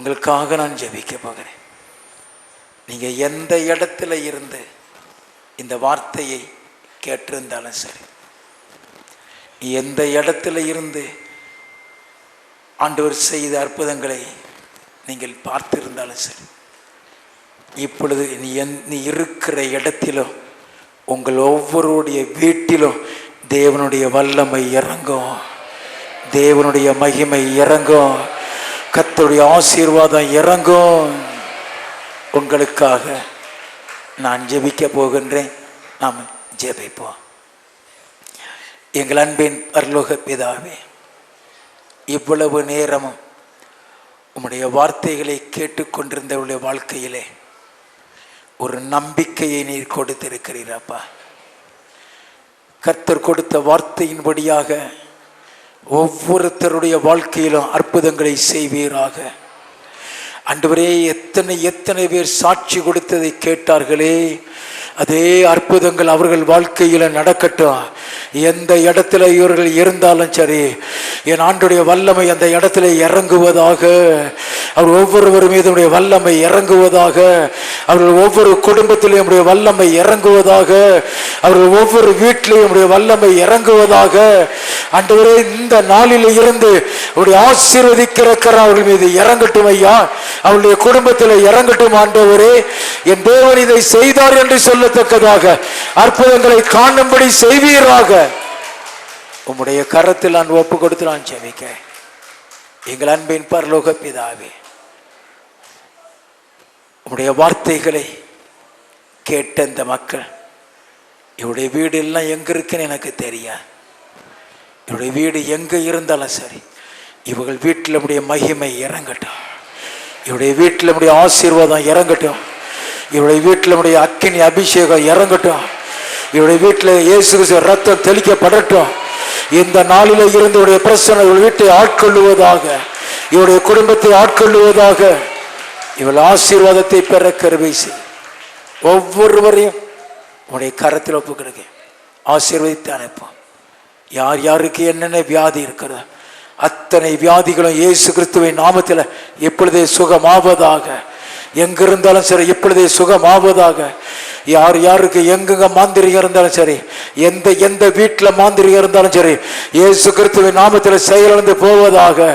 உங்களுக்காக நான் ஜெபிக்க போகிறேன். நீங்கள் எந்த இடத்துல இருந்து இந்த வார்த்தையை கேட்டிருந்தாலும் சரி, எந்த இடத்துல இருந்து ஆண்டவர் செய்த அற்புதங்களை நீங்கள் பார்த்திருந்தாலும் சரி, இப்பொழுது நீ இருக்கிற இடத்திலும் உங்கள் ஒவ்வொருடைய வீட்டிலும் தேவனுடைய வல்லமை இறங்கும், தேவனுடைய மகிமை இறங்கும், கர்த்தருடைய ஆசீர்வாதம் இறங்கும். உங்களுக்காக நான் ஜெபிக்க போகின்றேன். நாம் ஜெபிப்போம். எங்கள் அன்பின் பரலோக பிதாவே, இவ்வளவு நேரமும் உம்முடைய வார்த்தைகளை கேட்டுக்கொண்டிருந்தவருடைய வாழ்க்கையிலே ஒரு நம்பிக்கையை நீர் கொடுத்திருக்கிறீரப்பா. கர்த்தர் கொடுத்த வார்த்தையின்படியாக ஒவ்வொருத்தருடைய வாழ்க்கையிலும் அற்புதங்களை செய்வீராக. ஆண்டவரே, எத்தனை பேர் சாட்சி கொடுத்ததை கேட்டார்களே, அதே அற்புதங்கள் அவர்கள் வாழ்க்கையில் நடக்கட்டும். எந்த இடத்துல இவர்கள் இருந்தாலும் சரி, என் ஆண்டுடைய வல்லமை அந்த இடத்துல இறங்குவதாக. அவர் ஒவ்வொருவர் மீது வல்லமை இறங்குவதாக. அவர்கள் ஒவ்வொரு குடும்பத்திலும் நம்முடைய வல்லமை இறங்குவதாக. அவர்கள் ஒவ்வொரு வீட்டிலையும் நம்முடைய வல்லமை இறங்குவதாக. ஆண்டவரே, இந்த நாளில் இருந்து அவருடைய ஆசீர்வதிக்கிற அவர்கள் மீது இறங்கட்டும் ஐயா. அவருடைய குடும்பத்தில் இறங்கட்டும் ஆண்டவரே. என் தேவன் இதை செய்தார் என்று சொல்லத்தக்கதாக அற்புதங்களை காணும்படி செய்வீராக. உம்முடைய கரத்தில் நான் ஒப்பு கொடுத்து நான் ஜெபிக்க. எங்கள் அன்பின் பரலோக பிதாவே, உம்முடைய வார்த்தைகளை கேட்ட இந்த மக்கள், இவருடைய வீடு எல்லாம் எங்க இருக்குன்னு எனக்கு தெரியாது. இவருடைய வீடு எங்க இருந்தாலும் சரி, இவர்கள் வீட்டில் நம்முடைய மகிமை இறங்கட்டும். இவருடைய வீட்டில் நம்முடைய ஆசீர்வாதம் இறங்கட்டும். இவருடைய வீட்டில் நம்முடைய அக்கினி அபிஷேகம் இறங்கட்டும். இவருடைய வீட்டில் இயேசு கிறிஸ்து ரத்தம் தெளிக்கப்படட்டும். இந்த நாளில் இருந்து இவருடைய பிரச்சனை இவள் வீட்டை ஆட்கொள்ளுவதாக, இவருடைய குடும்பத்தை ஆட்கொள்ளுவதாக. இவள் ஆசீர்வாதத்தை பெற கருவை செய். ஒவ்வொருவரையும் உடைய கரத்தில் ஒப்பு கொடுக்க ஆசீர்வதித்து அனுப்போம். யார் யாருக்கு என்னென்ன வியாதி இருக்கிறதோ அத்தனை வியாதிகளும் இயேசு கிறிஸ்துவின் நாமத்தில் எப்பொழுதே சுகமாவதாக. எங்கிருந்தாலும் சரி எப்பொழுதே சுகமாவதாக. யார் யாருக்கு எங்கெங்க மாந்திரிகம் இருந்தாலும் சரி, எந்த வீட்டில் மாந்திரிகம் இருந்தாலும் சரி, இயேசு கிறிஸ்துவின் நாமத்தில் செயலிழந்து போவதாக.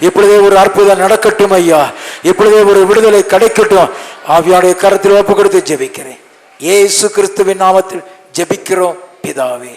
இப்பொழுதே ஒரு அற்புதம் நடக்கட்டும் ஐயா. இப்பொழுதே ஒரு விடுதலை கிடைக்கட்டும். ஆவியானுடைய கரத்தில் ஒப்பு கொடுத்து ஜெபிக்கிறேன். இயேசு கிறிஸ்துவின் நாமத்தில் ஜெபிக்கிறோம் பிதாவே.